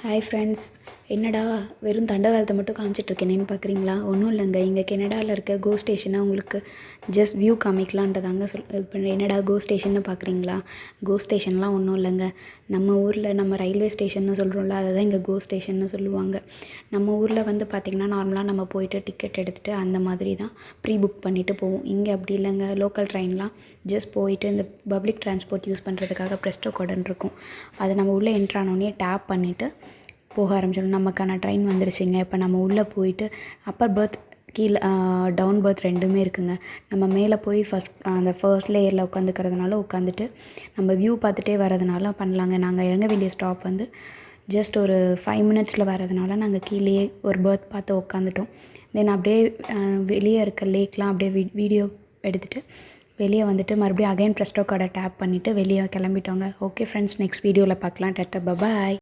Hi friends, என்னடா வெறும் தண்டவாளத்தை மட்டும் காமிச்சிட்ருக்கேனேன்னு பார்க்குறீங்களா? ஒன்றும் இல்லைங்க. இங்கே கனடாவில் இருக்க கோ ஸ்டேஷனை உங்களுக்கு ஜஸ்ட் வியூ காமிக்கலான்றதாங்க இப்போ என்னடா கோ ஸ்டேஷன்னு பார்க்குறீங்களா? கோ ஸ்டேஷன்லாம் ஒன்றும் இல்லைங்க. நம்ம ஊரில் நம்ம ரயில்வே ஸ்டேஷன்னு சொல்கிறோம்ல, அதை தான் இங்கே கோ ஸ்டேஷன்னு சொல்லுவாங்க. நம்ம ஊரில் வந்து பார்த்திங்கன்னா நார்மலாக நம்ம போயிட்டு டிக்கெட் எடுத்துகிட்டு அந்த மாதிரி தான் ப்ரீ புக் பண்ணிவிட்டு போவோம். இங்கே அப்படி இல்லைங்க. லோக்கல் ட்ரெயின்லாம் ஜஸ்ட் போயிட்டு இந்த பப்ளிக் ட்ரான்ஸ்போர்ட் யூஸ் பண்ணுறதுக்காக ப்ரெஸ்டோ கோடன் இருக்கும். அதை நம்ம உள்ளே என்ட்ரானோடனே டேப் பண்ணிவிட்டு போக ஆரம்பிச்சிடும். நமக்கான ட்ரெயின் வந்துருச்சுங்க. இப்போ நம்ம உள்ளே போயிட்டு அப்பர் பர்த் கீழே டவுன் பர்த் ரெண்டுமே இருக்குங்க. நம்ம மேலே போய் அந்த ஃபர்ஸ்ட் லேயரில் உட்காந்துக்கிறதுனால உட்காந்துட்டு நம்ம வியூ பார்த்துட்டே வரதுனால பண்ணலாங்க. நாங்கள் இறங்க வேண்டிய ஸ்டாப் வந்து ஜஸ்ட் ஒரு 5 மினிட்ஸில் வரதுனால நாங்கள் கீழேயே ஒரு பர்த் பார்த்து உட்காந்துட்டோம். தென் அப்படியே வெளியே இருக்க லேக்லாம் அப்படியே வீடியோ எடுத்துகிட்டு வெளியே வந்துட்டு மறுபடியும் அகைன் ப்ரெஸ்டோ கார்டை டேப் பண்ணிவிட்டு வெளியே கிளம்பிட்டோங்க. ஓகே ஃப்ரெண்ட்ஸ், நெக்ஸ்ட் வீடியோவில் பார்க்கலாம். டாட்டா, பாய்.